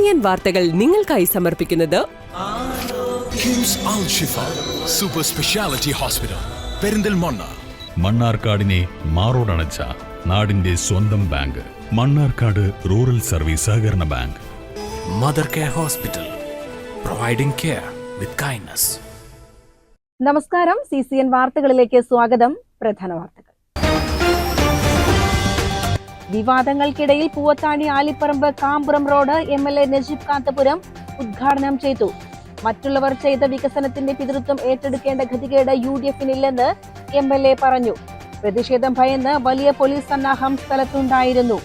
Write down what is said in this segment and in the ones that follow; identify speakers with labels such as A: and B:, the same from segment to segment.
A: CCN വാർത്തകൾ നിങ്ങൾക്കായി സമർപ്പിക്കുന്നത്
B: കിംസ് അൽ ഷിഫ സൂപ്പർ സ്പെഷ്യാലിറ്റി ഹോസ്പിറ്റൽ പെരിന്തൽമണ്ണ.
C: മണ്ണാർക്കാടിനെ മാറോടണച്ച നാടിന്റെ സ്വന്തം ബാങ്ക് മണ്ണാർക്കാട് റൂറൽ സർവീസ് സഹകരണ bank.
B: Mother care hospital, providing care with kindness.
D: നമസ്കാരം. CCN വാർത്തകളിലേക്ക് സ്വാഗതം. പ്രധാന വാർത്തകൾ. വിവാദങ്ങൾക്കിടയിൽ പൂവത്താണി ആലിപ്പറമ്പ് കാമ്പുറം റോഡ് MLA നജീബ് കാന്തപുരം ഉദ്ഘാടനം ചെയ്തു. മറ്റുള്ളവർ ചെയ്ത വികസനത്തിന്റെ പിതൃത്വം ഏറ്റെടുക്കേണ്ട ഗതികേട് UDF-നില്ലെന്ന് MLA പറഞ്ഞു. പ്രതിഷേധം ഭയന്ന് വലിയ പോലീസ് സന്നാഹം സ്ഥലത്തുണ്ടായിരുന്നു.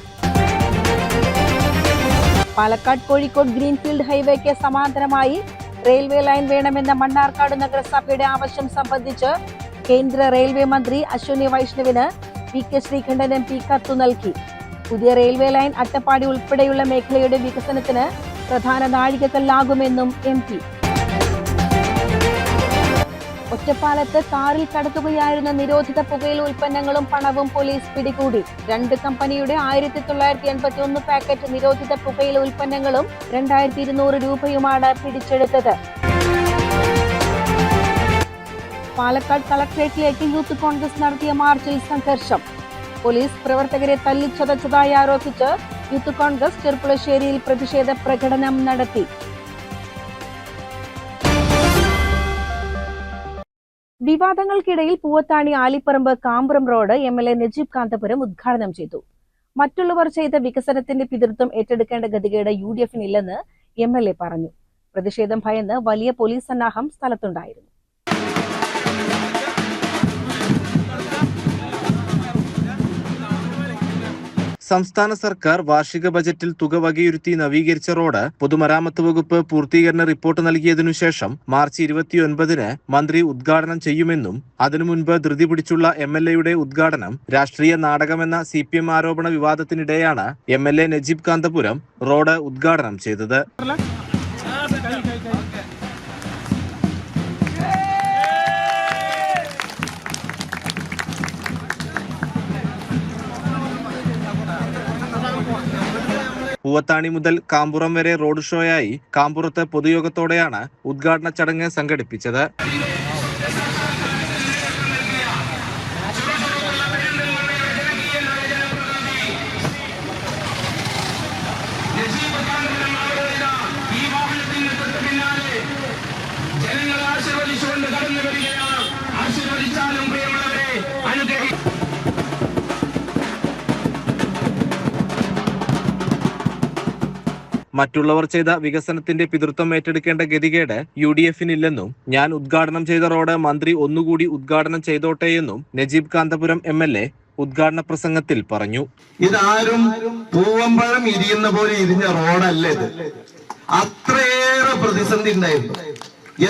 D: പാലക്കാട് കോഴിക്കോട് ഗ്രീൻഫീൽഡ് ഹൈവേക്ക് സമാന്തരമായി റെയിൽവേ ലൈൻ വേണമെന്ന മണ്ണാർക്കാട് നഗരസഭയുടെ ആവശ്യം സംബന്ധിച്ച് കേന്ദ്ര റെയിൽവേ മന്ത്രി അശ്വിനി വൈഷ്ണവിന് PK ശ്രീകണ്ഠൻ MP കത്തു നൽകി. പുതിയ റെയിൽവേ ലൈൻ അട്ടപ്പാടി ഉൾപ്പെടെയുള്ള മേഖലയുടെ വികസനത്തിന് പ്രധാന നാഴികക്കല്ലാകുമെന്നും MP. ഒറ്റപ്പാലത്ത് കാറിൽ കടത്തുകയായിരുന്ന നിരോധിത പുകയില ഉൽപ്പന്നങ്ങളും പണവും പോലീസ് പിടികൂടി. 2 കമ്പനിയുടെ 1981 പാക്കറ്റ് നിരോധിത പുകയില ഉൽപ്പന്നങ്ങളും 2200 രൂപയുമാണ് പിടിച്ചെടുത്തത്. പാലക്കാട് കളക്ടറേറ്റിലേക്ക് യൂത്ത് കോൺഗ്രസ് നടത്തിയ മാർച്ചിൽ സംഘർഷം. പോലീസ് പ്രവർത്തകരെ തല്ലിച്ചതച്ചതായി ആരോപിച്ച് യൂത്ത് കോൺഗ്രസ് ചെർപ്പുളശ്ശേരിയിൽ പ്രതിഷേധ പ്രകടനം നടത്തി. വിവാദങ്ങൾക്കിടയിൽ പൂവത്താണി ആലിപ്പറമ്പ് കാമ്പുറം റോഡ് MLA നജീബ് കാന്തപുരം ഉദ്ഘാടനം ചെയ്തു. മറ്റുള്ളവർ ചെയ്ത വികസനത്തിന്റെ പിതൃത്വം ഏറ്റെടുക്കേണ്ട ഗതികേട് UDF-നില്ലെന്ന് MLA പറഞ്ഞു. പ്രതിഷേധം ഭയന്ന് വലിയ പോലീസ് സന്നാഹം സ്ഥലത്തുണ്ടായിരുന്നു.
E: സംസ്ഥാന സർക്കാർ വാർഷിക ബജറ്റിൽ തുക വകയിരുത്തി നവീകരിച്ച റോഡ് പൊതുമരാമത്ത് വകുപ്പ് പൂർത്തീകരണ റിപ്പോർട്ട് നൽകിയതിനു ശേഷം മാർച്ച് 29-ന് മന്ത്രി ഉദ്ഘാടനം ചെയ്യുമെന്നും അതിനു മുൻപ് ധൃതി പിടിച്ചുള്ള MLA-യുടെ ഉദ്ഘാടനം രാഷ്ട്രീയ നാടകമെന്ന CPM ആരോപണ വിവാദത്തിനിടെയാണ് MLA നജീബ് കാന്തപുരം റോഡ് ഉദ്ഘാടനം ചെയ്തത്. പൂവത്താണി മുതൽ കാമ്പുറം വരെ റോഡ് ഷോയായി കാമ്പുറത്ത് പൊതുയോഗത്തോടെയാണ് ഉദ്ഘാടന ചടങ്ങ് സംഘടിപ്പിച്ചത്. മറ്റുള്ളവർ ചെയ്ത വികസനത്തിന്റെ പിതൃത്വം ഏറ്റെടുക്കേണ്ട ഗതികേട് UDF-നില്ലെന്നും ഞാൻ ഉദ്ഘാടനം ചെയ്ത റോഡ് മന്ത്രി ഒന്നുകൂടി ഉദ്ഘാടനം ചെയ്തോട്ടെയെന്നും നജീബ് കാന്തപുരം MLA ഉദ്ഘാടന പ്രസംഗത്തിൽ പറഞ്ഞു.
F: ഇതാരും പൂവമ്പഴം ഇരിയുന്ന പോലെ ഇരിഞ്ഞ റോഡല്ല ഇത്. അത്രയേറെ പ്രതിസന്ധി ഉണ്ടായിരുന്നു.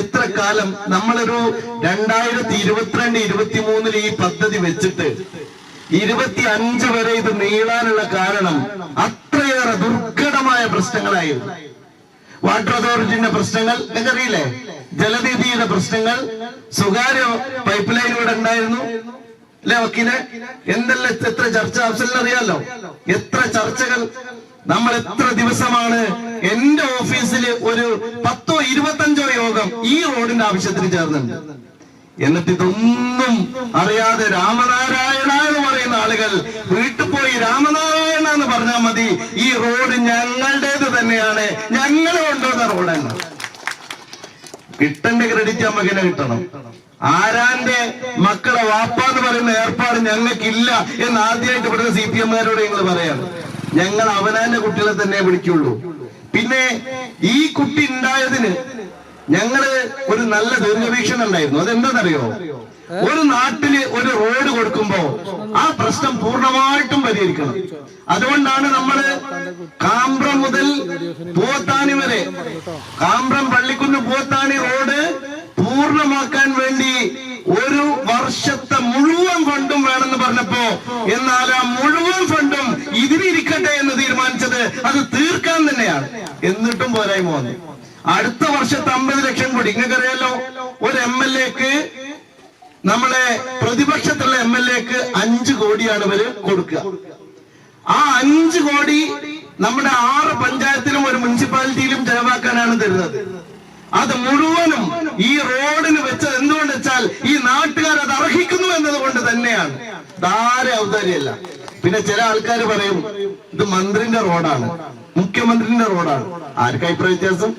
F: എത്ര കാലം നമ്മളൊരു 2022-23 ഈ പദ്ധതി വെച്ചിട്ട് 25 വരെ ഇത് നീളാനുള്ള കാരണം അത്രയേറെ ദുർഘടമായ പ്രശ്നങ്ങളായിരുന്നു. വാട്ടർ അതോറിറ്റിന്റെ പ്രശ്നങ്ങൾ നിങ്ങൾക്കറിയില്ലേ? ജലനിധിയുടെ പ്രശ്നങ്ങൾ, സ്വകാര്യ പൈപ്പ് ലൈൻ ഇവിടെ ഉണ്ടായിരുന്നു അല്ലെ വക്കീലെ? എന്തെല്ലാം എത്ര ചർച്ച അറിയാലോ, എത്ര ചർച്ചകൾ. നമ്മൾ എത്ര ദിവസമാണ് എന്റെ ഓഫീസിൽ ഒരു 10-25 യോഗം ഈ റോഡിന്റെ ആവശ്യത്തിന് ചേർന്നുണ്ട്. എന്നിട്ട് ഇതൊന്നും അറിയാതെ രാമനാരായണ എന്ന് പറയുന്ന ആളുകൾ വീട്ടിൽ പോയി രാമനാരായണ എന്ന് പറഞ്ഞാൽ മതി, ഈ റോഡ് ഞങ്ങളുടേത് തന്നെയാണ്, ഞങ്ങൾ കൊണ്ടുവന്ന റോഡാണ്. കിട്ടേണ്ട ക്രെഡിറ്റ് മകനെ കിട്ടണം. ആരാന്റെ മക്കളെ വാപ്പ എന്ന് പറയുന്ന ഏർപ്പാട് ഞങ്ങൾക്കില്ല എന്ന് ആദ്യമായിട്ട് ഇവിടുത്തെ CPM-കാരോട് ഞങ്ങൾ പറയാണ്. ഞങ്ങൾ അവനാന്റെ കുട്ടികളെ തന്നെ വിളിക്കുള്ളൂ. പിന്നെ ഈ കുട്ടി ഉണ്ടായതിന് ഞങ്ങള് ഒരു നല്ല ദീർഘവീക്ഷണം ഉണ്ടായിരുന്നു. അതെന്താണെന്നറിയോ? ഒരു നാട്ടില് ഒരു റോഡ് കൊടുക്കുമ്പോ ആ പ്രശ്നം പൂർണ്ണമായിട്ടും പരിഹരിക്കണം. അതുകൊണ്ടാണ് നമ്മള് കാമ്പ്രം മുതൽ പൂവത്താണി വരെ, കാമ്പ്രം പള്ളിക്കുന്ന് പൂവത്താണി റോഡ് പൂർണ്ണമാക്കാൻ വേണ്ടി 1 വർഷത്തെ മുഴുവൻ ഫണ്ടും വേണമെന്ന് പറഞ്ഞപ്പോ, എന്നാൽ ആ മുഴുവൻ ഫണ്ടും ഇതിലിരിക്കട്ടെ എന്ന് തീരുമാനിച്ചത് അത് തീർക്കാൻ തന്നെയാണ്. എന്നിട്ടും പോരായ്മ വന്നു. അടുത്ത വർഷത്തെ 50 ലക്ഷം കൂടി. നിങ്ങൾക്കറിയാലോ, ഒരു MLA-ക്ക്, നമ്മളെ പ്രതിപക്ഷത്തുള്ള MLA-ക്ക് 5 കോടിയാണ് ഇവര് കൊടുക്കുക. ആ 5 കോടി നമ്മുടെ 6 പഞ്ചായത്തിലും ഒരു മുനിസിപ്പാലിറ്റിയിലും ചെലവാക്കാനാണ് തരുന്നത്. അത് മുഴുവനും ഈ റോഡിന് വെച്ചത് എന്തുകൊണ്ട് വെച്ചാൽ ഈ നാട്ടുകാർ അത് അർഹിക്കുന്നു എന്നതുകൊണ്ട് തന്നെയാണ്. ധാരെ ഔദാര്യമല്ല. പിന്നെ ചില ആൾക്കാർ പറയും ഇത് മന്ത്രിന്റെ റോഡാണ്, മുഖ്യമന്ത്രിന്റെ റോഡാണ്. ആർക്കാ അഭിപ്രായ വ്യത്യാസം?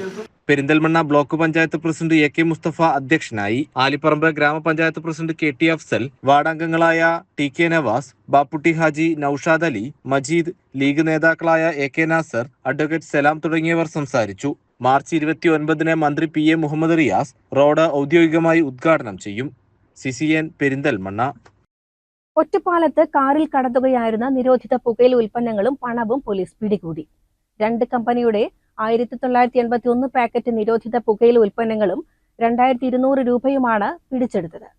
E: Perinthalmanna block panchayat president AK Mustafa അധ്യക്ഷനായി. ആലിപ്പറമ്പ് ഗ്രാമപഞ്ചായത്ത് പ്രസിഡന്റ് KT അഫ്സൽ, വാർഡംഗങ്ങളായ TK നവാസ്, ബാപ്പുട്ടി ഹാജി, നൌഷാദ് അലി, മജീദ്, ലീഗ് നേതാക്കളായ AK നാസർ, അഡ്വക്കേറ്റ് സലാം തുടങ്ങിയവർ സംസാരിച്ചു. മാർച്ച് 29 മന്ത്രി PA മുഹമ്മദ് റിയാസ് റോഡ് ഔദ്യോഗികമായി ഉദ്ഘാടനം ചെയ്യും. CCN പെരിന്തൽമണ്ണ.
D: ഒറ്റപ്പാലത്ത് കാറിൽ കടത്തുകയായിരുന്ന നിരോധിത പുകയില ഉൽപ്പന്നങ്ങളും പണവും പോലീസ് പിടികൂടി. 2 കമ്പനിയുടെ 1981 പാക്കറ്റ് നിരോധിത പുകയില ഉൽപ്പന്നങ്ങളും 2200 രൂപയുമാണ് പിടിച്ചെടുത്തത്.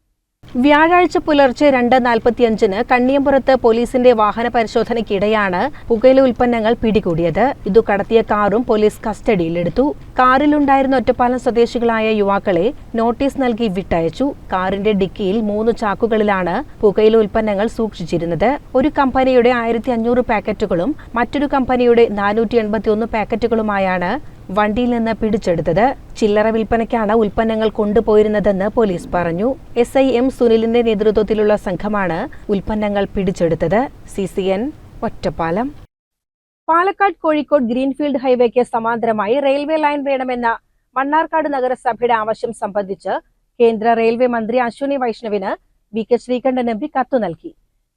D: വ്യാഴാഴ്ച പുലർച്ചെ 2:45 കണ്ണിയമ്പുറത്ത് പോലീസിന്റെ വാഹന പരിശോധനയ്ക്കിടെയാണ് പുകയില ഉൽപ്പന്നങ്ങൾ പിടികൂടിയത്. ഇതു കടത്തിയ കാറും പോലീസ് കസ്റ്റഡിയിലെടുത്തു. കാറിലുണ്ടായിരുന്ന ഒറ്റപ്പാലം സ്വദേശികളായ യുവാക്കളെ നോട്ടീസ് നൽകി വിട്ടയച്ചു. കാറിന്റെ ഡിക്കിയിൽ 3 ചാക്കുകളിലാണ് പുകയില ഉൽപ്പന്നങ്ങൾ സൂക്ഷിച്ചിരുന്നത്. ഒരു കമ്പനിയുടെ 1500 പാക്കറ്റുകളും മറ്റൊരു കമ്പനിയുടെ 481 പാക്കറ്റുകളുമായാണ് വണ്ടിയിൽ നിന്ന് പിടിച്ചെടുത്തത്. ചില്ലറ വിൽപ്പനയ്ക്കാണ് ഉൽപ്പന്നങ്ങൾ കൊണ്ടുപോയിരുന്നതെന്ന് പോലീസ് പറഞ്ഞു. SI M സുനിലിന്റെ നേതൃത്വത്തിലുള്ള സംഘമാണ് ഉൽപ്പന്നങ്ങൾ പിടിച്ചെടുത്തത്. CCN ഒറ്റപ്പാലം. പാലക്കാട് കോഴിക്കോട് ഗ്രീൻഫീൽഡ് ഹൈവേക്ക് സമാന്തരമായി റെയിൽവേ ലൈൻ വേണമെന്ന മണ്ണാർക്കാട് നഗരസഭയുടെ ആവശ്യം സംബന്ധിച്ച് കേന്ദ്ര റെയിൽവേ മന്ത്രി അശ്വിനി വൈഷ്ണവിന് VK ശ്രീകണ്ഠൻ MP കത്തു നൽകി.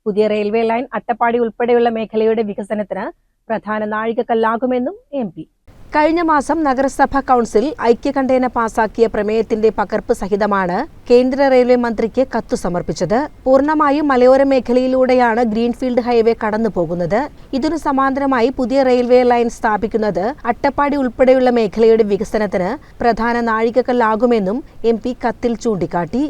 D: പുതിയ റെയിൽവേ ലൈൻ അട്ടപ്പാടി ഉൾപ്പെടെയുള്ള മേഖലയുടെ വികസനത്തിന് പ്രധാന നാഴികക്കല്ലാകുമെന്നും MP. കഴിഞ്ഞ മാസം നഗരസഭാ കൌൺസിൽ ഐക്യകണ്ഠേന പാസാക്കിയ പ്രമേയത്തിന്റെ പകർപ്പ് സഹിതമാണ് കേന്ദ്ര റെയിൽവേ മന്ത്രിക്ക് കത്തു സമർപ്പിച്ചത്. പൂർണ്ണമായും മലയോര മേഖലയിലൂടെയാണ് ഗ്രീൻഫീൽഡ് ഹൈവേ കടന്നുപോകുന്നത്. ഇതിനു സമാന്തരമായി പുതിയ റെയിൽവേ ലൈൻ സ്ഥാപിക്കുന്നത് അട്ടപ്പാടി ഉൾപ്പെടെയുള്ള മേഖലയുടെ വികസനത്തിന് പ്രധാന നാഴികക്കല്ലാകുമെന്നും MP കത്തിൽ ചൂണ്ടിക്കാട്ടി.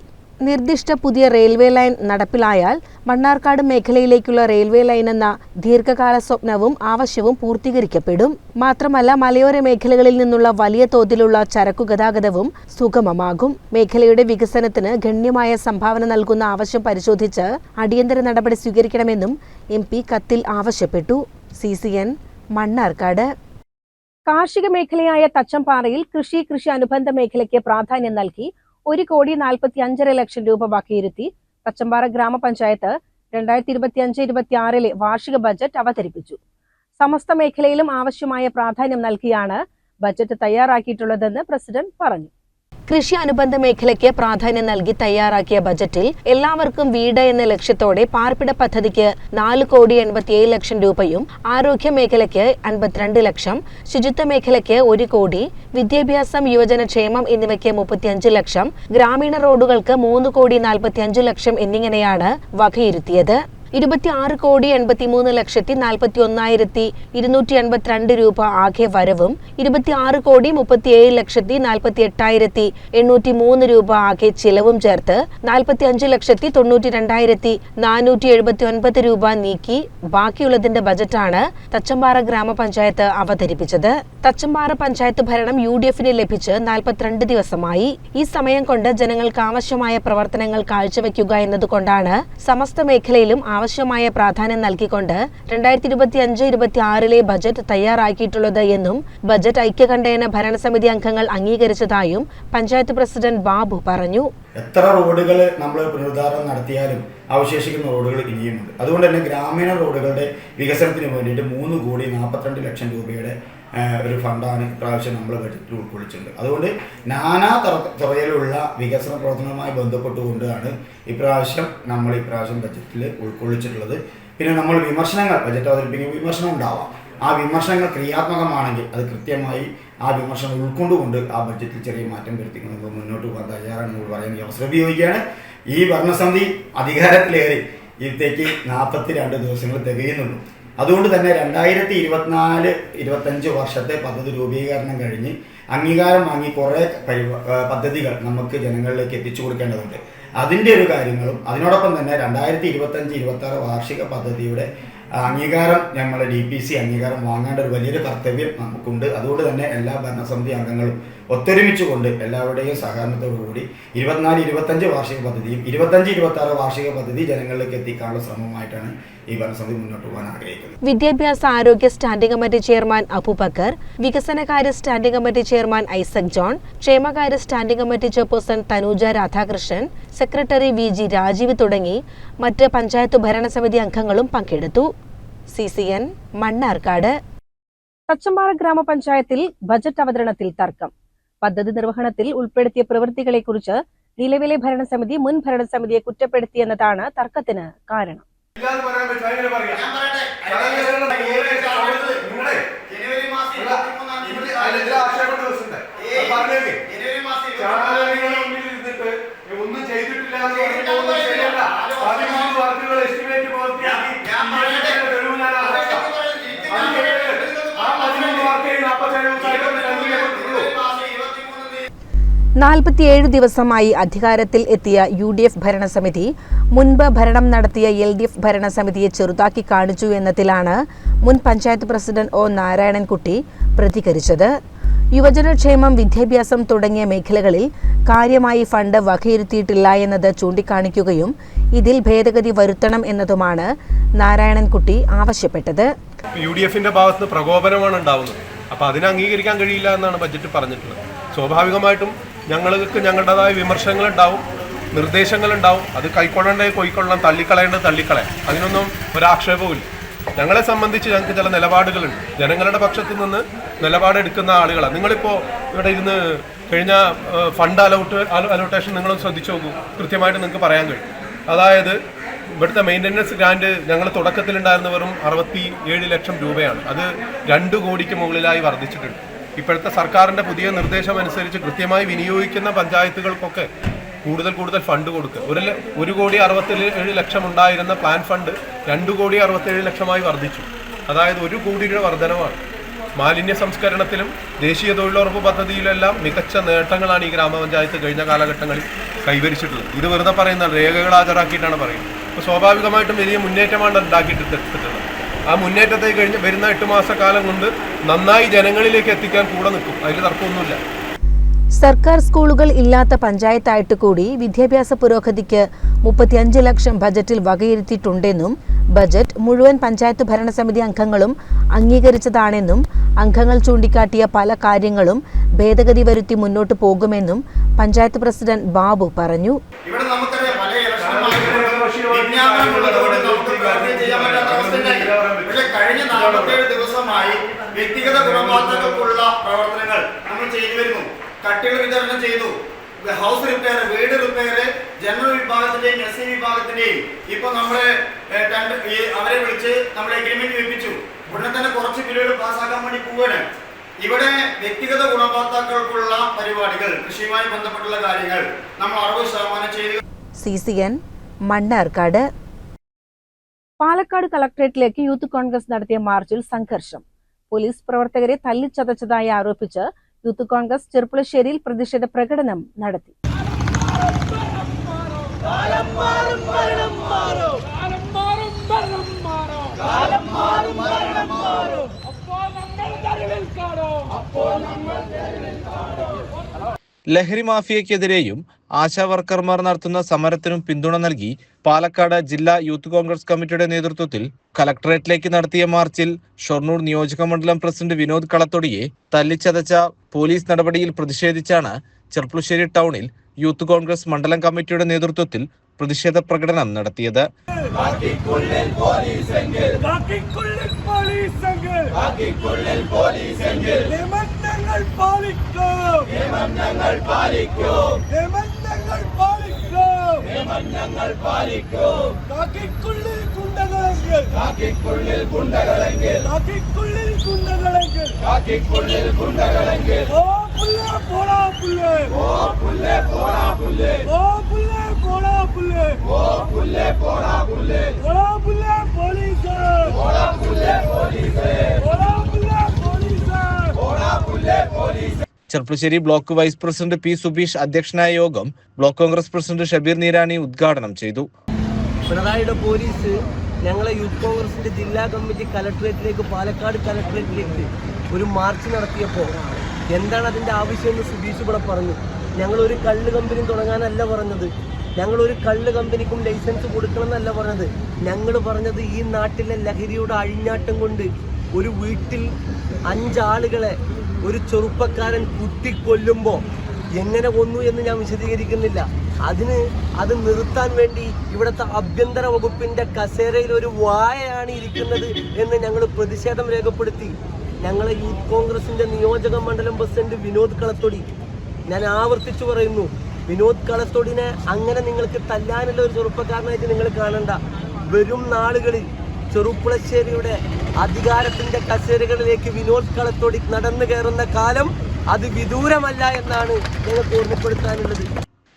D: നിർദ്ദിഷ്ട പുതിയ റെയിൽവേ ലൈൻ നടപ്പിലായാൽ മണ്ണാർക്കാട് മേഖലയിലേക്കുള്ള റെയിൽവേ ലൈൻ എന്ന ദീർഘകാല സ്വപ്നവും ആവശ്യവും പൂർത്തീകരിക്കപ്പെടും. മാത്രമല്ല മലയോര മേഖലകളിൽ നിന്നുള്ള വലിയ തോതിലുള്ള ചരക്കു ഗതാഗതവും സുഗമമാകും. മേഖലയുടെ വികസനത്തിന് ഗണ്യമായ സംഭാവന നൽകുന്ന ആവശ്യം പരിശോധിച്ച് അടിയന്തര നടപടി സ്വീകരിക്കണമെന്നും MP കത്തിൽ ആവശ്യപ്പെട്ടു. CCN മണ്ണാർക്കാട്. കാർഷിക മേഖലയായ തച്ചമ്പാറയിൽ കൃഷി അനുബന്ധ മേഖലയ്ക്ക് പ്രാധാന്യം നൽകി 1,45,00,000 രൂപ വകയിരുത്തി തച്ചമ്പാറ ഗ്രാമപഞ്ചായത്ത് 2025-26 വാർഷിക ബജറ്റ് അവതരിപ്പിച്ചു. സമസ്ത മേഖലയിലും ആവശ്യമായ പ്രാധാന്യം നൽകിയാണ് ബജറ്റ് തയ്യാറാക്കിയിട്ടുള്ളതെന്ന് പ്രസിഡന്റ് പറഞ്ഞു. കൃഷി അനുബന്ധ മേഖലയ്ക്ക് പ്രാധാന്യം നൽകി തയ്യാറാക്കിയ ബജറ്റിൽ എല്ലാവർക്കും വീട് എന്ന ലക്ഷ്യത്തോടെ പാർപ്പിട പദ്ധതിക്ക് 4,87,00,000 രൂപയും, ആരോഗ്യ മേഖലയ്ക്ക് 52 ലക്ഷം, ശുചിത്വ മേഖലയ്ക്ക് 1 കോടി, വിദ്യാഭ്യാസം, യുവജനക്ഷേമം എന്നിവയ്ക്ക് 35 ലക്ഷം, ഗ്രാമീണ റോഡുകൾക്ക് 3,45,00,000 എന്നിങ്ങനെയാണ് വകയിരുത്തിയത്. 26,83,41,282 രൂപ ആകെ വരവും 26,37,48,803 രൂപ ആകെ ചിലവും ചേർത്ത് 45,92,479 രൂപ നീക്കി ബാക്കിയുള്ളതിന്റെ ബജറ്റാണ് തച്ചമ്പാറ ഗ്രാമപഞ്ചായത്ത് അവതരിപ്പിച്ചത്. തച്ചമ്പാറ പഞ്ചായത്ത് ഭരണം UDFന് ലഭിച്ച് 42 ദിവസമായി. ഈ സമയം കൊണ്ട് ജനങ്ങൾക്ക് ആവശ്യമായ പ്രവർത്തനങ്ങൾ കാഴ്ചവെക്കുക എന്നതുകൊണ്ടാണ് സമസ്ത മേഖലയിലും ആവശ്യമായ പ്രാധാന്യം നൽകിക്കൊണ്ട് 2025-26 ബജറ്റ് തയ്യാറാക്കിയിട്ടുള്ളത് എന്നും ബജറ്റ് ഐക്യകണ്ഠേന ഭരണസമിതി അംഗങ്ങൾ അംഗീകരിച്ചതായും പഞ്ചായത്ത് പ്രസിഡന്റ് ബാബു പറഞ്ഞു.
G: എത്ര റോഡുകൾ നമ്മൾ പുനരുദ്ധാരണം നടത്തിയാലും അവശേഷിക്കുന്ന റോഡുകൾ ഇനിയുമുണ്ട്. അതുകൊണ്ട് തന്നെ ഗ്രാമീണ റോഡുകളുടെ വികസനത്തിന് വേണ്ടിയിട്ട് 3,42,00,000 രൂപയുടെ ഒരു ഫണ്ടാണ് ഇപ്രാവശ്യം നമ്മൾ ബജറ്റിൽ ഉൾക്കൊള്ളിച്ചിട്ടുണ്ട്. അതുകൊണ്ട് നാനാ തുറയിലുള്ള വികസന പ്രവർത്തനവുമായി ബന്ധപ്പെട്ടുകൊണ്ടാണ് നമ്മൾ ഇപ്രാവശ്യം ബജറ്റിൽ ഉൾക്കൊള്ളിച്ചിട്ടുള്ളത്. പിന്നെ നമ്മൾ വിമർശനങ്ങൾ ബജറ്റ് അവതരിപ്പിക്കുമ്പോൾ വിമർശനം ഉണ്ടാവാം. ആ വിമർശനങ്ങൾ ക്രിയാത്മകമാണെങ്കിൽ അത് കൃത്യമായി ആ വിമർശനം ഉൾക്കൊണ്ടുകൊണ്ട് ആ ബജറ്റിൽ ചെറിയ മാറ്റം വരുത്തിക്കൊണ്ട് മുന്നോട്ട് പോകാൻ തയ്യാറാണ് നമ്മൾ പറയുന്നത്. അവസരം ഉപയോഗിക്കുകയാണ്. ഈ ഭരണസമിതി അധികാരത്തിലേറി ഇത്തേക്ക് 42 ദിവസങ്ങൾ തികയുന്നുള്ളൂ. അതുകൊണ്ട് തന്നെ 2024-25 വർഷത്തെ പദ്ധതി രൂപീകരണം കഴിഞ്ഞ് അംഗീകാരം വാങ്ങി കുറേ പദ്ധതികൾ നമുക്ക് ജനങ്ങളിലേക്ക് എത്തിച്ചു കൊടുക്കേണ്ടതുണ്ട്. അതിൻ്റെ ഒരു കാര്യങ്ങളും അതിനോടൊപ്പം തന്നെ 2025-26 വാർഷിക പദ്ധതിയുടെ അംഗീകാരം ഞങ്ങളുടെ DPC അംഗീകാരം വാങ്ങേണ്ട ഒരു വലിയൊരു കർത്തവ്യം നമുക്കുണ്ട്. അതുകൊണ്ട് തന്നെ എല്ലാ ഭരണസമിതി അംഗങ്ങളും ഒത്തൊരുമിച്ചുകൊണ്ട് എല്ലാവരുടെയും സഹകരണത്തോടു കൂടി 24-25 വാർഷിക പദ്ധതിയും 25-26 വാർഷിക പദ്ധതി ജനങ്ങളിലേക്ക് എത്തിക്കാനുള്ള ശ്രമമായിട്ടാണ് ഈ ഭരണസമിതി മുന്നോട്ട് പോകാൻ ആഗ്രഹിക്കുന്നത്.
D: വിദ്യാഭ്യാസ ആരോഗ്യ സ്റ്റാൻഡിംഗ് കമ്മിറ്റി ചെയർമാൻ അബൂബക്കർ, വികസനകാര്യ standing committee chairman Isaac John, ക്ഷേമകാര്യ standing committee chairperson Thanuja Radhakrishnan, secretary VG Rajeev തുടങ്ങി മറ്റ് പഞ്ചായത്ത് ഭരണസമിതി അംഗങ്ങളും പങ്കെടുത്തു. CCN മണ്ണാർക്കാട്. തച്ചമ്പാറ ഗ്രാമപഞ്ചായത്തിൽ ബജറ്റ് അവതരണത്തിൽ തർക്കം. പദ്ധതി നിർവഹണത്തിൽ ഉൾപ്പെടുത്തിയ പ്രവൃത്തികളെക്കുറിച്ച് നിലവിലെ ഭരണസമിതി മുൻ ഭരണസമിതിയെ കുറ്റപ്പെടുത്തിയെന്നതാണ് തർക്കത്തിന് കാരണം.
H: ഒന്നും ചെയ്തിട്ടില്ല.
D: നാൽപ്പത്തിയേഴ് ദിവസമായി അധികാരത്തിൽ എത്തിയ UDF ഭരണസമിതി മുൻപ് ഭരണം നടത്തിയ LDF ഭരണസമിതിയെ ചെറുതാക്കി കാണിച്ചു എന്നതിലാണ് മുൻ പഞ്ചായത്ത് പ്രസിഡന്റ് O നാരായണൻകുട്ടി പ്രതികരിച്ചത്. യുവജനക്ഷേമം, വിദ്യാഭ്യാസം തുടങ്ങിയ മേഖലകളിൽ കാര്യമായി ഫണ്ട് വകയിരുത്തിയിട്ടില്ല എന്നത് ചൂണ്ടിക്കാണിക്കുകയും ഇതിൽ ഭേദഗതി വരുത്തണം എന്നതുമാണ് നാരായണൻകുട്ടി ആവശ്യപ്പെട്ടത്.
H: UDFന്റെ ഭാഗത്ത് പ്രകോപനമാണ് ഉണ്ടാവുന്നത്. അപ്പോൾ അതിനെ അംഗീകരിക്കാൻ കഴിയില്ല എന്നാണ് ബജറ്റ് പറഞ്ഞിട്ടുള്ളത്. സ്വാഭാവികമായിട്ടും ഞങ്ങൾക്ക് ഞങ്ങളുടേതായ വിമർശനങ്ങളുണ്ടാവും, നിർദ്ദേശങ്ങളുണ്ടാവും. അത് കൈക്കൊള്ളേണ്ടത് കൊയ്ക്കൊള്ളാം, തള്ളിക്കളയേണ്ടത് തള്ളിക്കളയാം. അതിനൊന്നും ഒരാക്ഷേപവും. ഞങ്ങളെ സംബന്ധിച്ച് ഞങ്ങൾക്ക് ചില നിലപാടുകളുണ്ട്. ജനങ്ങളുടെ പക്ഷത്തു നിന്ന് നിലപാടെടുക്കുന്ന ആളുകളാണ്. നിങ്ങളിപ്പോൾ ഇവിടെ ഇരുന്ന് കഴിഞ്ഞ ഫണ്ട് അലോട്ടേഷൻ നിങ്ങളൊന്ന് ശ്രദ്ധിച്ചു നോക്കൂ. കൃത്യമായിട്ട് നിങ്ങൾക്ക് പറയാൻ കഴിയും. അതായത് ഇവിടുത്തെ മെയിൻ്റനൻസ് ഗ്രാൻഡ് ഞങ്ങൾ തുടക്കത്തിലുണ്ടായിരുന്ന വെറും 67 ലക്ഷം രൂപയാണ്. അത് 2 കോടിക്ക് മുകളിലായി വർദ്ധിച്ചിട്ടുണ്ട്. ഇപ്പോഴത്തെ സർക്കാരിൻ്റെ പുതിയ നിർദ്ദേശം അനുസരിച്ച് കൃത്യമായി വിനിയോഗിക്കുന്ന പഞ്ചായത്തുകൾക്കൊക്കെ കൂടുതൽ ഫണ്ട് കൊടുക്കുക. 1,67 ലക്ഷം ഉണ്ടായിരുന്ന പ്ലാൻ ഫണ്ട് 2,67 ലക്ഷമായി വർദ്ധിച്ചു. അതായത് 1 കോടിയുടെ വർധനമാണ്. മാലിന്യ സംസ്കരണത്തിലും ദേശീയ തൊഴിലുറപ്പ് പദ്ധതിയിലെല്ലാം മികച്ച നേട്ടങ്ങളാണ് ഈ ഗ്രാമപഞ്ചായത്ത് കഴിഞ്ഞ കാലഘട്ടങ്ങളിൽ കൈവരിച്ചിട്ടുള്ളത്. ഇത് വെറുതെ പറയുന്ന രേഖകൾ ഹാജരാക്കിയിട്ടാണ് പറയുന്നത്. അപ്പോൾ സ്വാഭാവികമായിട്ടും വലിയ മുന്നേറ്റമാണ് ഉണ്ടാക്കിയെടുത്തിട്ടുള്ളത്. ആ മുന്നേറ്റത്തെ കഴിഞ്ഞ് വരുന്ന 8 മാസക്കാലം കൊണ്ട് നന്നായി ജനങ്ങളിലേക്ക് എത്തിക്കാൻ കൂടെ നിൽക്കും. അതിൽ തർക്കമൊന്നുമില്ല.
D: സർക്കാർ സ്കൂളുകൾ ഇല്ലാത്ത പഞ്ചായത്തായിട്ട് കൂടി വിദ്യാഭ്യാസ പുരോഗതിക്ക് 35 ലക്ഷം ബജറ്റിൽ വകയിരുത്തിയിട്ടുണ്ടെന്നും ബജറ്റ് മുഴുവൻ പഞ്ചായത്ത് ഭരണസമിതി അംഗങ്ങളും അംഗീകരിച്ചതാണെന്നും അംഗങ്ങൾ ചൂണ്ടിക്കാട്ടിയ പല കാര്യങ്ങളും ഭേദഗതി വരുത്തി മുന്നോട്ട് പോകുമെന്നും പഞ്ചായത്ത് പ്രസിഡന്റ് ബാബു പറഞ്ഞു.
G: കഴിഞ്ഞ 47 ദിവസമായി വ്യക്തിഗത ഗുണഭോക്താക്കൾക്കുള്ള പ്രവർത്തനങ്ങൾ നമ്മൾ ചെയ്തു വരുന്നു. കട്ടികൾ വിതരണം ചെയ്തു, ഹൗസ് റിപ്പയർ, വീട് റിപ്പയർ, ജനറൽ വിഭാഗത്തിന്റെയും SC വിഭാഗത്തിന്റെയും ഇപ്പൊ നമ്മള് അവരെ വിളിച്ച് നമ്മൾ എഗ്രിമെന്റ് വെപ്പിച്ചു. ഉടനെ തന്നെ കുറച്ച് ബില്ലുകൾ പാസ്സാക്കാൻ വേണ്ടി പോവുകയാണ്. ഇവിടെ വ്യക്തിഗത ഗുണഭോക്താക്കൾക്കുള്ള പരിപാടികൾ, കൃഷിയുമായി ബന്ധപ്പെട്ടുള്ള കാര്യങ്ങൾ നമ്മൾ 60% ചെയ്തു.
D: CCN മണ്ണാർക്കാട്. പാലക്കാട് കളക്ടറേറ്റിലേക്ക് യൂത്ത് കോൺഗ്രസ് നടത്തിയ മാർച്ചിൽ സംഘർഷം. പോലീസ് പ്രവർത്തകരെ തല്ലിച്ചതച്ചതായി ആരോപിച്ച് യൂത്ത് കോൺഗ്രസ് ചെർപ്പുളശ്ശേരിയിൽ പ്രതിഷേധ പ്രകടനം നടത്തി.
E: ലഹരി മാഫിയക്കെതിരെയും ആശാവർക്കർമാർ നടത്തുന്ന സമരത്തിനും പിന്തുണ നൽകി പാലക്കാട് ജില്ലാ യൂത്ത് കോൺഗ്രസ് കമ്മിറ്റിയുടെ നേതൃത്വത്തിൽ കളക്ടറേറ്റിലേക്ക് നടത്തിയ മാർച്ചിൽ ഷൊർണൂർ നിയോജകമണ്ഡലം പ്രസിഡന്റ് വിനോദ് കളത്തൊടിയെ തല്ലിച്ചതച്ച പോലീസ് നടപടിയിൽ പ്രതിഷേധിച്ചാണ് ചെർപ്പുളശ്ശേരി ടൗണിൽ യൂത്ത് കോൺഗ്രസ് മണ്ഡലം കമ്മിറ്റിയുടെ നേതൃത്വത്തിൽ പ്രതിഷേധ പ്രകടനം നടത്തിയത്. Cherpulassery block vice president P Subeesh അധ്യക്ഷനായ യോഗം ബ്ലോക്ക് കോൺഗ്രസ് പ്രസിഡന്റ് ഷബീർ നീരാണി ഉദ്ഘാടനം ചെയ്തു.
I: പിണറായിയുടെ പോലീസ് ഞങ്ങളെ യൂത്ത് കോൺഗ്രസിന്റെ ജില്ലാ കമ്മിറ്റി കലക്ടറേറ്റിലേക്ക്, പാലക്കാട് കലക്ടറേറ്റിലേക്ക് ഒരു മാർച്ച് നടത്തിയപ്പോൾ എന്താണ് അതിൻ്റെ ആവശ്യമെന്ന് സുധീഷ് ഇവിടെ പറഞ്ഞു. ഞങ്ങളൊരു കള്ള് കമ്പനി തുടങ്ങാനല്ല പറഞ്ഞത്, ഞങ്ങളൊരു കള്ള് കമ്പനിക്കും ലൈസൻസ് കൊടുക്കണം എന്നല്ല പറഞ്ഞത്. ഞങ്ങൾ പറഞ്ഞത് ഈ നാട്ടിലെ ലഹരിയുടെ അഴിഞ്ഞാട്ടം കൊണ്ട് ഒരു വീട്ടിൽ 5 ആളുകളെ ഒരു ചെറുപ്പക്കാരൻ കുത്തിക്കൊല്ലുമ്പോൾ എങ്ങനെ കൊന്നു എന്ന് ഞാൻ വിശദീകരിക്കുന്നില്ല. അത് നിർത്താൻ വേണ്ടി ഇവിടുത്തെ ആഭ്യന്തര വകുപ്പിന്റെ കസേരയിൽ ഒരു വായയാണ് ഇരിക്കുന്നത് എന്ന് ഞങ്ങൾ പ്രതിഷേധം രേഖപ്പെടുത്തി. ഞങ്ങളെ യൂത്ത് കോൺഗ്രസിന്റെ നിയോജക മണ്ഡലം പ്രസിഡന്റ് വിനോദ് കളത്തൊടി, ഞാൻ ആവർത്തിച്ചു പറയുന്നു, വിനോദ് കളത്തൊടിനെ അങ്ങനെ നിങ്ങൾക്ക് തല്ലാനുള്ള ഒരു ചെറുപ്പക്കാരനായിട്ട് നിങ്ങൾ കാണണ്ട. വരും നാളുകളിൽ ചെറുപ്പുളശ്ശേരിയുടെ അധികാരത്തിന്റെ കസേരകളിലേക്ക് വിനോദ് കളത്തൊടി നടന്നു കയറുന്ന കാലം അത് വിദൂരമല്ല എന്നാണ് ഞങ്ങൾക്ക് ഓർമ്മപ്പെടുത്താനുള്ളത്.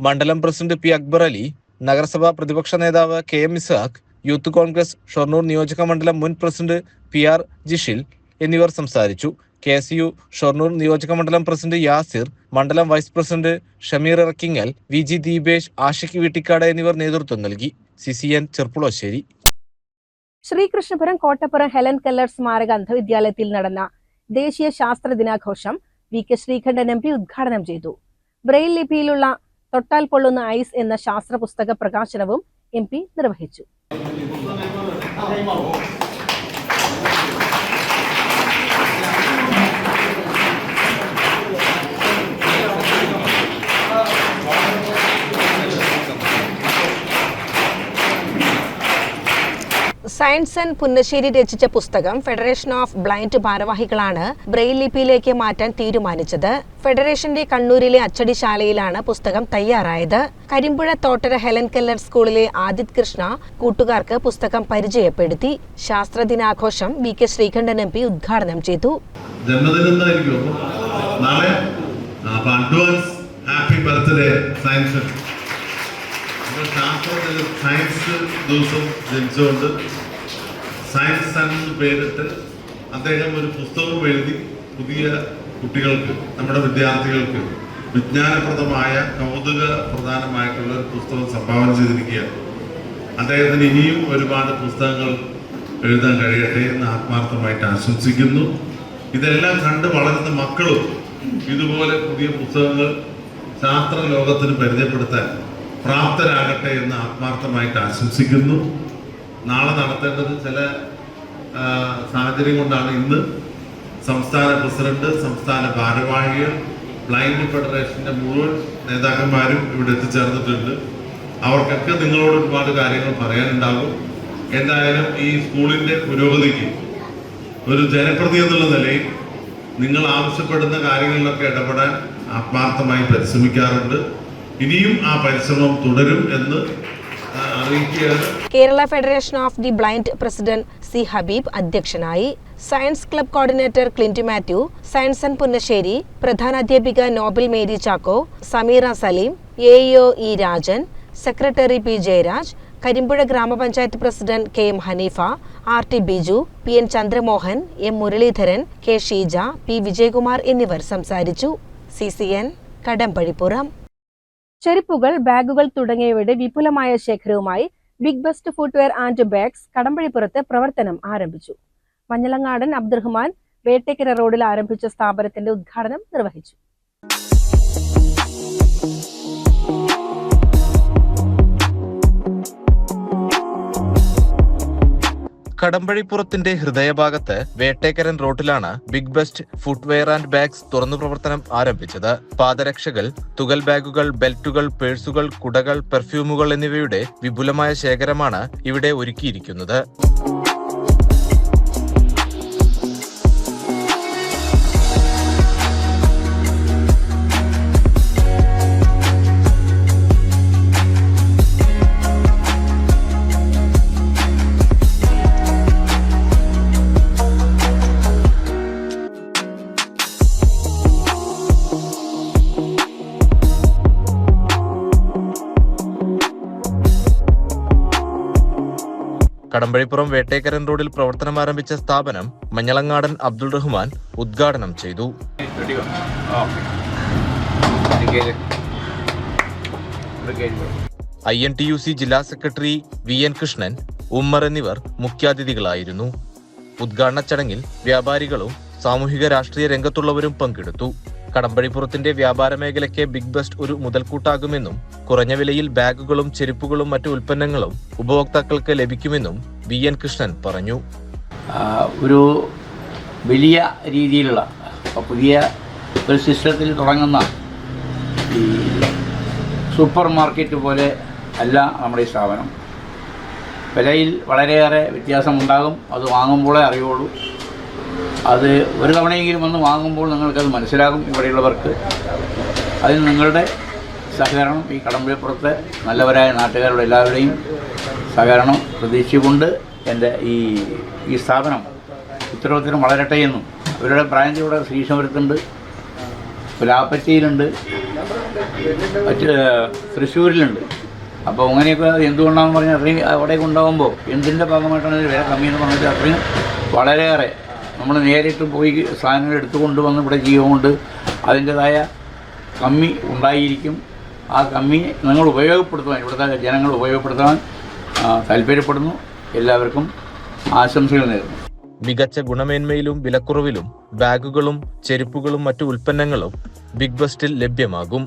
E: മണ്ഡലം പ്രസിഡന്റ് പി അക്ബർ അലി, നഗരസഭാ പ്രതിപക്ഷ നേതാവ് KM ഇസ്ഹാഖ്, യൂത്ത് കോൺഗ്രസ് ഷൊർണൂർ നിയോജക മണ്ഡലം മുൻ പ്രസിഡന്റ് PR ജിഷിൽ എന്നിവർ സംസാരിച്ചു. KSU ഷൊർണൂർ നിയോജക മണ്ഡലം പ്രസിഡന്റ് യാസിർ, മണ്ഡലം vice president Shameer Irakkingal, VG Deepesh, Ashiq Veettikkad എന്നിവർ നേതൃത്വം നൽകി. CCN Cherpulassery.
D: Sreekrishnapuram Kottappuram Helen Keller സ്മാരക അന്ധവിദ്യാലയത്തിൽ നടന്ന ദേശീയ ശാസ്ത്ര ദിനാഘോഷം VK ശ്രീകണ്ഠൻ MP ഉദ്ഘാടനം ചെയ്തു. ബ്രെയിൽ ലിപിയിലുള്ള തൊട്ടാൽ പൊള്ളുന്ന ഐസ് എന്ന ശാസ്ത്ര പുസ്തക പ്രകാശനവും MP നിർവഹിച്ചു. സയൻസൺ പുന്നശ്ശേരി രചിച്ച പുസ്തകം ഫെഡറേഷൻ ഓഫ് ബ്ലൈൻഡ് ഭാരവാഹികളാണ് ബ്രെയിൽ ലിപിയിലേക്ക് മാറ്റാൻ തീരുമാനിച്ചത്. ഫെഡറേഷന്റെ കണ്ണൂരിലെ അച്ചടിശാലയിലാണ് പുസ്തകം തയ്യാറായത്. കരിമ്പുഴ തോട്ടര ഹെലൻ കെല്ലർ സ്കൂളിലെ ആദിത് കൃഷ്ണ കൂട്ടുകാർക്ക് പുസ്തകം പരിചയപ്പെടുത്തി. ശാസ്ത്ര ദിനാഘോഷം VK ശ്രീകണ്ഠൻ MP ഉദ്ഘാടനം ചെയ്തു.
F: സയൻസ് ദിവസം ജനിച്ചുകൊണ്ട് സയൻസ് എന്ന് പേരിട്ട് അദ്ദേഹം ഒരു പുസ്തകം എഴുതി പുതിയ കുട്ടികൾക്ക്, നമ്മുടെ വിദ്യാർത്ഥികൾക്ക് വിജ്ഞാനപ്രദമായ കൗതുക പ്രധാനമായിട്ടുള്ള ഒരു പുസ്തകം സംഭാവന ചെയ്തിരിക്കുകയാണ്. അദ്ദേഹത്തിന് ഇനിയും ഒരുപാട് പുസ്തകങ്ങൾ എഴുതാൻ കഴിയട്ടെ എന്ന് ആത്മാർത്ഥമായിട്ട് ആശംസിക്കുന്നു. ഇതെല്ലാം കണ്ട് വളരുന്ന മക്കളും ഇതുപോലെ പുതിയ പുസ്തകങ്ങൾ ശാസ്ത്ര ലോകത്തിന് പരിചയപ്പെടുത്താൻ പ്രാപ്തരാകട്ടെ എന്ന് ആത്മാർത്ഥമായിട്ട് ആശംസിക്കുന്നു. നാളെ നടത്തേണ്ടത് ചില സാഹചര്യം കൊണ്ടാണ് ഇന്ന് സംസ്ഥാന പ്രസിഡന്റ്, സംസ്ഥാന ഭാരവാഹികൾ, ബ്ലൈൻഡ് ഫെഡറേഷന്റെ മുഴുവൻ നേതാക്കന്മാരും ഇവിടെ എത്തിച്ചേർന്നിട്ടുണ്ട്. അവർക്കൊക്കെ നിങ്ങളോട് ഒരുപാട് കാര്യങ്ങൾ പറയാനുണ്ടാകും. എന്തായാലും ഈ സ്കൂളിന്റെ പുരോഗതിക്ക് ഒരു ജനപ്രതിനിധി എന്നുള്ള നിലയിൽ നിങ്ങൾ ആവശ്യപ്പെടുന്ന കാര്യങ്ങളിലൊക്കെ ഇടപെടാൻ ആത്മാർത്ഥമായി പരിശ്രമിക്കാറുണ്ട്. ഇനിയും ആ പരിശ്രമം തുടരും എന്ന് അറിയിക്കുകയാണ്.
D: Kerala federation of the blind president C Habeeb അധ്യക്ഷനായി. Science club coordinator Clinty Mathew, സയൻസൺ പുന്നശ്ശേരി, പ്രധാനാധ്യാപിക Noble Mary Chacko, Sameera Saleem, AEO E Rajan, secretary P Jayaraj, Karimpuzha ഗ്രാമപഞ്ചായത്ത് president KM Haneefa, RT Biju, PN Chandramohan, M Muraleedharan, K Sheeja, P Vijayakumar എന്നിവർ സംസാരിച്ചു. CCN കടമ്പഴിപ്പുറം. ചെരുപ്പുകൾ, ബാഗുകൾ തുടങ്ങിയവയുടെ വിപുലമായ ശേഖരവുമായി big best footwear and bags കടമ്പഴിപ്പുറത്ത് പ്രവർത്തനം ആരംഭിച്ചു. മഞ്ഞളങ്ങാടൻ അബ്ദുറഹ്മാൻ വേട്ടേക്കര റോഡിൽ ആരംഭിച്ച സ്ഥാപനത്തിന്റെ ഉദ്ഘാടനം നിർവഹിച്ചു.
E: കടമ്പഴിപ്പുറത്തിന്റെ ഹൃദയഭാഗത്ത് വേട്ടേക്കരൻ റോഡിലാണ് big best footwear and bags തുറന്നു പ്രവർത്തനം ആരംഭിച്ചത്. പാദരക്ഷകൾ, തുകൽ ബാഗുകൾ, ബെൽറ്റുകൾ, പേഴ്സുകൾ, കുടകൾ, പെർഫ്യൂമുകൾ എന്നിവയുടെ വിപുലമായ ശേഖരമാണ് ഇവിടെ ഒരുക്കിയിരിക്കുന്നത്. കടമ്പഴിപ്പുറം വേട്ടേക്കരൻ റോഡിൽ പ്രവർത്തനം ആരംഭിച്ച സ്ഥാപനം മഞ്ഞളങ്ങാടൻ അബ്ദുൾ റഹ്മാൻ ഉദ്ഘാടനം ചെയ്തു. INTUC ജില്ലാ സെക്രട്ടറി VN കൃഷ്ണൻ, ഉമ്മർ എന്നിവർ മുഖ്യാതിഥികളായിരുന്നു. ഉദ്ഘാടന ചടങ്ങിൽ വ്യാപാരികളും സാമൂഹിക രാഷ്ട്രീയ രംഗത്തുള്ളവരും പങ്കെടുത്തു. കടമ്പഴിപ്പുറത്തിന്റെ വ്യാപാര മേഖലയ്ക്ക് ബിഗ് ബസ്റ്റ് ഒരു മുതൽക്കൂട്ടാകുമെന്നും കുറഞ്ഞ വിലയിൽ ബാഗുകളും ചെരുപ്പുകളും മറ്റു ഉൽപ്പന്നങ്ങളും ഉപഭോക്താക്കൾക്ക് ലഭിക്കുമെന്നും BN കൃഷ്ണൻ പറഞ്ഞു.
J: ഒരു വലിയ രീതിയിലുള്ള പുതിയ ഒരു സിസ്റ്റത്തിൽ തുടങ്ങുന്ന ഈ സൂപ്പർ മാർക്കറ്റ് പോലെ അല്ല നമ്മുടെ ഈ സ്ഥാപനം. വിലയിൽ വളരെയേറെ വ്യത്യാസമുണ്ടാകും. അത് വാങ്ങുമ്പോഴേ അറിയുള്ളൂ. അത് ഒരു തവണയെങ്കിലും വന്ന് വാങ്ങുമ്പോൾ നിങ്ങൾക്കത് മനസ്സിലാകും ഇവിടെയുള്ളവർക്ക്. അതിന് നിങ്ങളുടെ സഹകരണം, ഈ കടമ്പഴിപ്പുറത്തെ നല്ലവരായ നാട്ടുകാരുടെ എല്ലാവരുടെയും സഹകരണം പ്രതീക്ഷിച്ചുകൊണ്ട് എൻ്റെ ഈ സ്ഥാപനം ഉത്തരവാദിത്തം വളരട്ടെ എന്നും, അവരുടെ ബ്രാഞ്ച് ഇവിടെ ശ്രീശമരത്തുണ്ട്, പുലാപ്പറ്റയിലുണ്ട്, മറ്റ് തൃശ്ശൂരിലുണ്ട്. അപ്പോൾ അങ്ങനെയൊക്കെ എന്തുകൊണ്ടാണെന്ന് പറഞ്ഞാൽ അത്രയും അവിടെ കൊണ്ടുപോകുമ്പോൾ എന്തിൻ്റെ ഭാഗമായിട്ടാണ് ഇതിന് വില കമ്മിയെന്ന് പറഞ്ഞാൽ അത്രയും വളരെയേറെ നമ്മൾ നേരിട്ട് പോയി സാധനങ്ങൾ എടുത്തുകൊണ്ട് ഇവിടെ ചെയ്യുകൊണ്ട് അതിൻ്റേതായ കമ്മി ഉണ്ടായിരിക്കും. ആ കമ്മി നിങ്ങൾ ഉപയോഗപ്പെടുത്തുവാൻ, ഇവിടുത്തെ ജനങ്ങൾ ഉപയോഗപ്പെടുത്താൻ താല്പര്യപ്പെടുന്നു. എല്ലാവർക്കും ആശംസകൾ നേരുന്നു.
E: മികച്ച ഗുണമേന്മയിലും വിലക്കുറവിലും ബാഗുകളും ചെരുപ്പുകളും മറ്റു ഉൽപ്പന്നങ്ങളും ബിഗ് ബസ്റ്റിൽ ലഭ്യമാകും.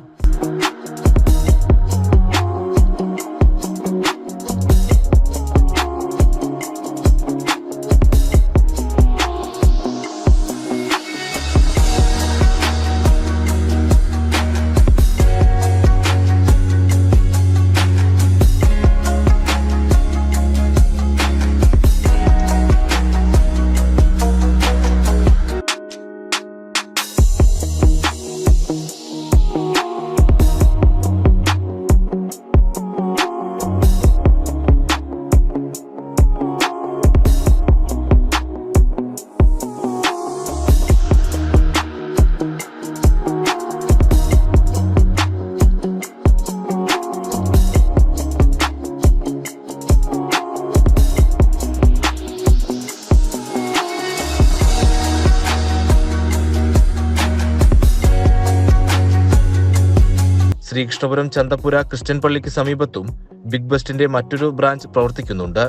E: ശ്രീകൃഷ്ണപുരം ചന്തപ്പുര ക്രിസ്ത്യൻ പള്ളിക്ക് സമീപത്തും ബിഗ് ബസ്റ്റിന്റെ മറ്റൊരു ബ്രാഞ്ച് പ്രവർത്തിക്കുന്നുണ്ട്.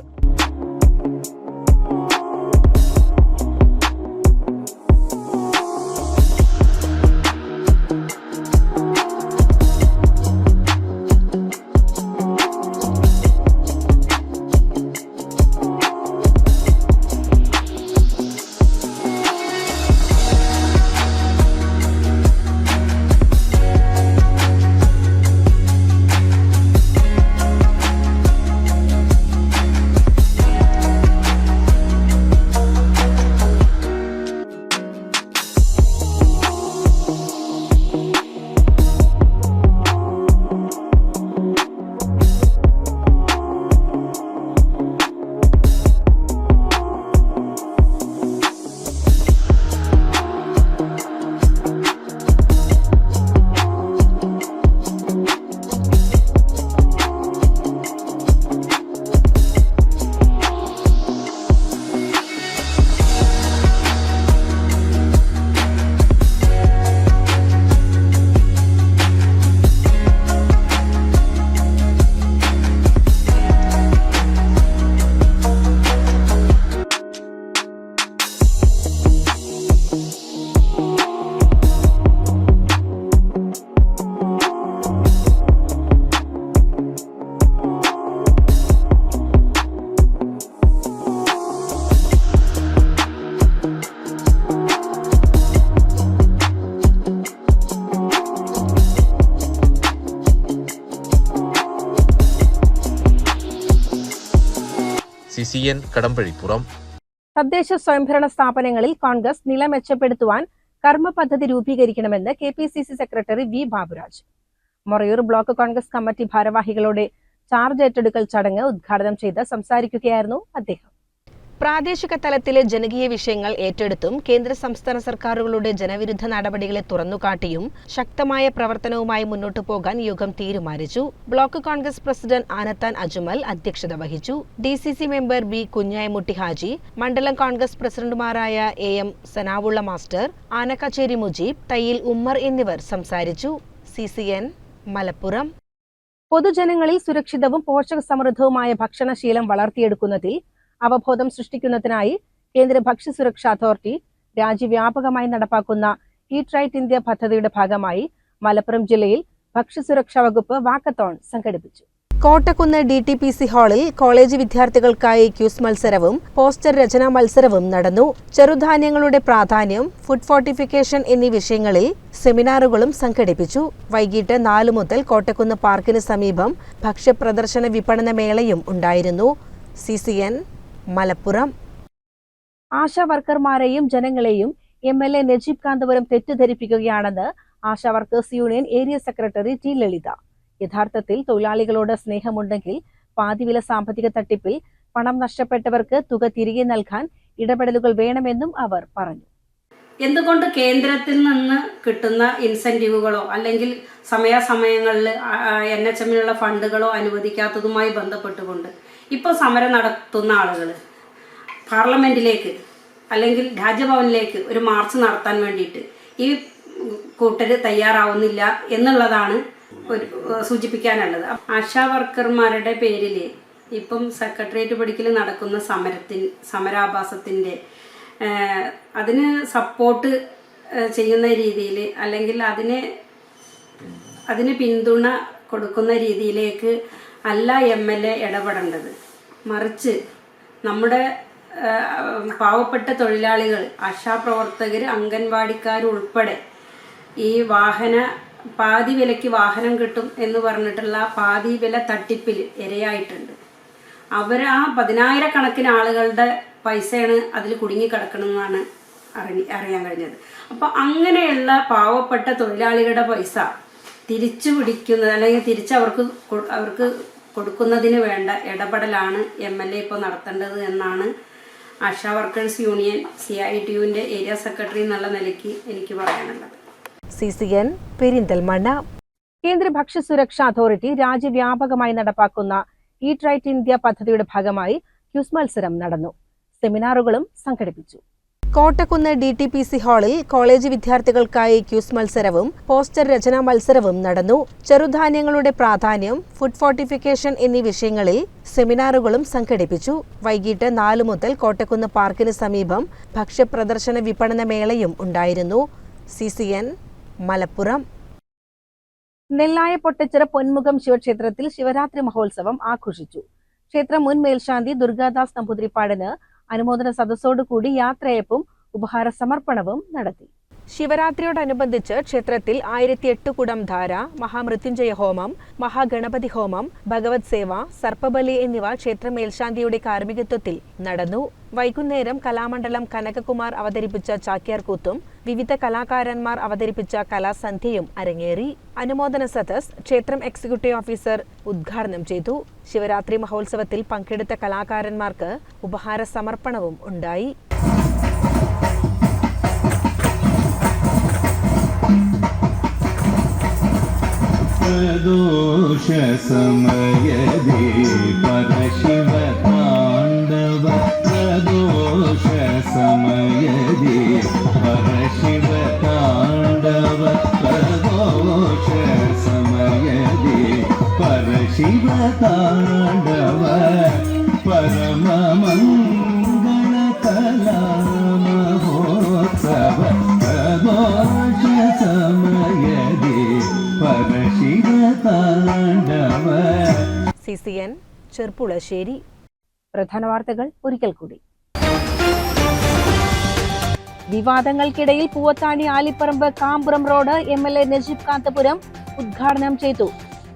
E: CCN കടമ്പഴിപ്പുറം.
D: തദ്ദേശ സ്വയംഭരണ സ്ഥാപനങ്ങളിൽ കോൺഗ്രസ് നില മെച്ചപ്പെടുത്തുവാൻ കർമ്മ പദ്ധതി രൂപീകരിക്കണമെന്ന് KPCC secretary V Baburaj. Morayur block Congress committee ഭാരവാഹികളുടെ ചാർജ് ഏറ്റെടുക്കൽ ചടങ്ങ് ഉദ്ഘാടനം ചെയ്ത് സംസാരിക്കുകയായിരുന്നു അദ്ദേഹം. പ്രാദേശിക തലത്തിലെ ജനകീയ വിഷയങ്ങൾ ഏറ്റെടുത്തും കേന്ദ്ര സംസ്ഥാന സർക്കാരുകളുടെ ജനവിരുദ്ധ നടപടികളെ തുറന്നുകാട്ടിയും ശക്തമായ പ്രവർത്തനവുമായി മുന്നോട്ടു പോകാൻ യോഗം തീരുമാനിച്ചു. ബ്ലോക്ക് കോൺഗ്രസ് പ്രസിഡന്റ് ആനത്താൻ അജ്മൽ അധ്യക്ഷത വഹിച്ചു. DCC മെമ്പർ B കുഞ്ഞായമുട്ടി ഹാജി, മണ്ഡലം കോൺഗ്രസ് പ്രസിഡന്റുമാരായ AM സനാവുള്ള മാസ്റ്റർ, ആനക്കച്ചേരി മുജീബ്, തയ്യിൽ ഉമ്മർ എന്നിവർ സംസാരിച്ചു. CCN മലപ്പുറം. പൊതുജനങ്ങളിൽ സുരക്ഷിതവും പോഷകസമൃദ്ധവുമായ ഭക്ഷണശീലം വളർത്തിയെടുക്കുന്നതിൽ അവബോധം സൃഷ്ടിക്കുന്നതിനായി കേന്ദ്ര ഭക്ഷ്യസുരക്ഷാ അതോറിറ്റി രാജ്യവ്യാപകമായി നടപ്പാക്കുന്ന ഈറ്റ് റൈറ്റ് ഇന്ത്യ പദ്ധതിയുടെ ഭാഗമായി മലപ്പുറം ജില്ലയിൽ ഭക്ഷ്യസുരക്ഷാ വകുപ്പ് വാക്കത്തോൺ സംഘടിപ്പിച്ചു. കോട്ടക്കുന്ന് DTPC ഹാളിൽ കോളേജ് വിദ്യാർത്ഥികൾക്കായി ക്യൂസ് മത്സരവും പോസ്റ്റർ രചനാ മത്സരവും നടന്നു. ചെറുധാന്യങ്ങളുടെ പ്രാധാന്യം, ഫുഡ് ഫോർട്ടിഫിക്കേഷൻ എന്നീ വിഷയങ്ങളിൽ സെമിനാറുകളും സംഘടിപ്പിച്ചു. വൈകിട്ട് 4 മുതൽ കോട്ടക്കുന്ന് പാർക്കിന് സമീപം ഭക്ഷ്യപ്രദർശന വിപണന മേളയും ഉണ്ടായിരുന്നു. CCN മലപ്പുറം. ആശാ വർക്കർമാരെയും ജനങ്ങളെയും MLA നജീബ് കാന്തപുരം തെറ്റിദ്ധരിപ്പിക്കുകയാണെന്ന് Asha workers union area secretary T. Lalitha. യഥാർത്ഥത്തിൽ തൊഴിലാളികളോട് സ്നേഹമുണ്ടെങ്കിൽ പാതിവില സാമ്പത്തിക തട്ടിപ്പിൽ പണം നഷ്ടപ്പെട്ടവർക്ക് തുക തിരികെ നൽകാൻ ഇടപെടലുകൾ വേണമെന്നും അവർ പറഞ്ഞു.
K: എന്തുകൊണ്ട് കേന്ദ്രത്തിൽ നിന്ന് കിട്ടുന്ന ഇൻസെന്റീവുകളോ അല്ലെങ്കിൽ സമയാസമയങ്ങളിൽ NHMനുള്ള ഫണ്ടുകളോ അനുവദിക്കാത്തതുമായി ബന്ധപ്പെട്ടുകൊണ്ട് ഇപ്പോൾ സമരം നടത്തുന്ന ആളുകൾ പാർലമെന്റിലേക്ക് അല്ലെങ്കിൽ രാജ്ഭവനിലേക്ക് ഒരു മാർച്ച് നടത്താൻ വേണ്ടിയിട്ട് ഈ കൂട്ടര് തയ്യാറാവുന്നില്ല എന്നുള്ളതാണ് സൂചിപ്പിക്കാനുള്ളത്. ആശാ വർക്കർമാരുടെ പേരിൽ ഇപ്പം സെക്രട്ടേറിയറ്റ് പടിക്കൽ നടക്കുന്ന സമരാഭാസത്തിൻ്റെ അതിന് സപ്പോർട്ട് ചെയ്യുന്ന രീതിയിൽ അല്ലെങ്കിൽ അതിന് പിന്തുണ കൊടുക്കുന്ന രീതിയിലേക്ക് അല്ല MLA ഇടപെടേണ്ടത്. മറിച്ച് നമ്മുടെ പാവപ്പെട്ട തൊഴിലാളികൾ, ആശാപ്രവർത്തകർ, അംഗൻവാടിക്കാരുൾപ്പെടെ ഈ പാതി വിലയ്ക്ക് വാഹനം കിട്ടും എന്ന് പറഞ്ഞിട്ടുള്ള പാതി വില തട്ടിപ്പിൽ ഇരയായിട്ടുണ്ട്. അവർ ആ 10,000-കണക്കിന് ആളുകളുടെ പൈസയാണ് അതിൽ കുടുങ്ങിക്കിടക്കണമെന്നാണ് അറിയാൻ കഴിഞ്ഞത്. അപ്പോൾ അങ്ങനെയുള്ള പാവപ്പെട്ട തൊഴിലാളികളുടെ പൈസ തിരിച്ചു പിടിക്കുന്നത് അല്ലെങ്കിൽ അവർക്ക് കൊടുക്കുന്നതിന് വേണ്ട ഇടപെടലാണ് MLA ഇപ്പോൾ നടത്തേണ്ടത് എന്നാണ് ആശാ വർക്കേഴ്സ് യൂണിയൻ CITUവിൻ്റെ ഏരിയ സെക്രട്ടറി എന്നുള്ള നിലയ്ക്ക് എനിക്ക് പറയാനുള്ളത്.
D: CCN പെരിന്തൽമണ്ണ. കേന്ദ്ര ഭക്ഷ്യസുരക്ഷാ അതോറിറ്റി രാജ്യവ്യാപകമായി നടപ്പാക്കുന്ന ഈറ്റ് റൈറ്റ് ഇന്ത്യ പദ്ധതിയുടെ ഭാഗമായി ക്യൂസ് മത്സരം നടന്നു. സെമിനാറുകളും സംഘടിപ്പിച്ചു. കോട്ടക്കുന്ന് DTPC ഹാളിൽ കോളേജ് വിദ്യാർത്ഥികൾക്കായി ക്യൂസ് മത്സരവും പോസ്റ്റർ രചനാ മത്സരവും നടന്നു. ചെറുധാന്യങ്ങളുടെ പ്രാധാന്യം, ഫുഡ് ഫോർട്ടിഫിക്കേഷൻ എന്നീ വിഷയങ്ങളിൽ സെമിനാറുകളും സംഘടിപ്പിച്ചു. വൈകിട്ട് 4 മുതൽ കോട്ടക്കുന്ന് പാർക്കിന് സമീപം ഭക്ഷ്യപ്രദർശന വിപണന മേളയും ഉണ്ടായിരുന്നു. CCN മലപ്പുറം. നെല്ലായ പൊട്ടച്ചിറ പൊന്മുഖം ശിവക്ഷേത്രത്തിൽ ശിവരാത്രി മഹോത്സവം ആഘോഷിച്ചു. ക്ഷേത്ര മുൻ മേൽശാന്തി ദുർഗാദാസ് നമ്പൂതിരിപ്പാടിന് അനുമോദന സദസ്സോടുകൂടി യാത്രയപ്പും ഉപഹാര സമർപ്പണവും നടത്തി. ശിവരാത്രിയോടനുബന്ധിച്ച് ക്ഷേത്രത്തിൽ 1008 കുടം ധാര, മഹാമൃത്യുഞ്ജയ ഹോമം, മഹാഗണപതി ഹോമം, ഭഗവത് സേവ, സർപ്പബലി എന്നിവ ക്ഷേത്ര മേൽശാന്തിയുടെ കാർമ്മികത്വത്തിൽ നടന്നു. വൈകുന്നേരം കലാമണ്ഡലം കനകകുമാർ അവതരിപ്പിച്ച ചാക്യാർകൂത്തും വിവിധ കലാകാരന്മാർ അവതരിപ്പിച്ച കലാസന്ധ്യയും അരങ്ങേറി. അനുമോദന സദസ് ക്ഷേത്രം എക്സിക്യൂട്ടീവ് ഓഫീസർ ഉദ്ഘാടനം ചെയ്തു. ശിവരാത്രി മഹോത്സവത്തിൽ പങ്കെടുത്ത കലാകാരന്മാർക്ക് ഉപഹാര സമർപ്പണവും ഉണ്ടായി.
L: പ്രദോഷ സമയദി പരശിവ താണ്ഡവ പ്രദോഷ സമയദി പരശിവ താണ്ഡവ പ്രദോഷ സമയദി പരശിവ താണ്ഡവ പരമ മംഗള കലാ മഹോത്സവ പ്രദോഷ സമയദി
D: CCN ചെർപ്പുളശ്ശേരി. പ്രധാന വാർത്തകൾ ഒരിക്കൽ കൂടി. വിവാദങ്ങൾക്കിടയിൽ പൂവത്താണി ആലിപ്പറമ്പ് കാമ്പുറം റോഡ് MLA നജീബ് കാന്തപുരം ഉദ്ഘാടനം ചെയ്തു.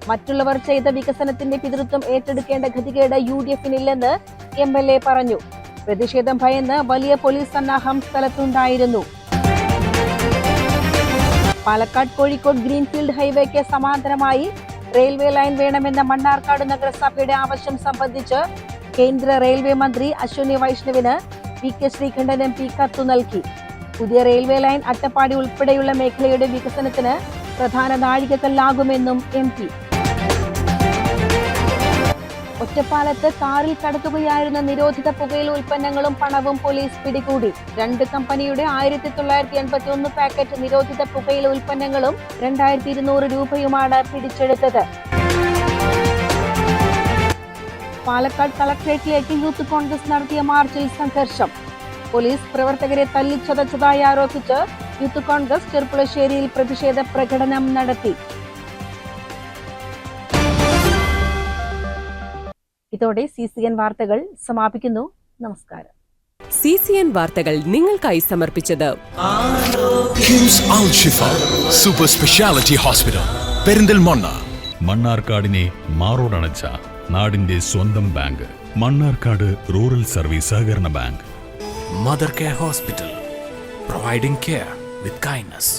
D: മറ്റുള്ളവർ ചെയ്ത വികസനത്തിന്റെ പിതൃത്വം ഏറ്റെടുക്കേണ്ട ഗതികേട് UDF-നില്ലെന്ന് MLA പറഞ്ഞു. പ്രതിഷേധം ഭയന്ന് വലിയ പോലീസ് സന്നാഹം സ്ഥലത്തുണ്ടായിരുന്നു. പാലക്കാട് കോഴിക്കോട് ഗ്രീൻഫീൽഡ് ഹൈവേക്ക് സമാന്തരമായി റെയിൽവേ ലൈൻ വേണമെന്ന മണ്ണാർക്കാട് നഗരസഭയുടെ ആവശ്യം സംബന്ധിച്ച് കേന്ദ്ര റെയിൽവേ മന്ത്രി അശ്വിനി വൈഷ്ണവിന് PK ശ്രീകണ്ഠൻ MP കത്തു നൽകി. പുതിയ റെയിൽവേ ലൈൻ അട്ടപ്പാടി ഉൾപ്പെടെയുള്ള മേഖലയുടെ വികസനത്തിന് പ്രധാന നാഴികക്കല്ലാകുമെന്നും MP. ഒറ്റപ്പാലത്ത് കാറിൽ കടത്തുകയായിരുന്ന നിരോധിത പുകയില ഉൽപ്പന്നങ്ങളും പണവും പോലീസ് പിടികൂടി. 2 കമ്പനിയുടെ 1981 പാക്കറ്റ് നിരോധിത പുകയില ഉൽപ്പന്നങ്ങളും 2200 രൂപയുമാണ് പിടിച്ചെടുത്തത്. പാലക്കാട് കളക്ടറേറ്റിലേക്ക് യൂത്ത് കോൺഗ്രസ് നടത്തിയ മാർച്ചിൽ സംഘർഷം. പോലീസ് പ്രവർത്തകരെ തല്ലിച്ചതച്ചതായി ആരോപിച്ച് യൂത്ത് കോൺഗ്രസ് ചെർപ്പുളശ്ശേരിയിൽ പ്രതിഷേധ പ്രകടനം നടത്തി. ഇതോടെ CCN വാർത്തകൾ സമാപിക്കുന്നു. നമസ്കാരം.
A: CCN വാർത്തകൾ നിങ്ങൾക്കായി സമർപ്പിച്ചത്
B: കിംസ് അൽ ഷിഫ സൂപ്പർ സ്പെഷ്യാലിറ്റി ഹോസ്പിറ്റൽ പെരിന്തൽമണ്ണ.
C: മണ്ണാർക്കാടിനെ മാറോടണച്ച നാടിന്റെ സ്വന്തം ബാങ്ക് മണ്ണാർക്കാട് റൂറൽ സർവീസ് സഹകരണ bank.
B: Mother care hospital providing care with kindness.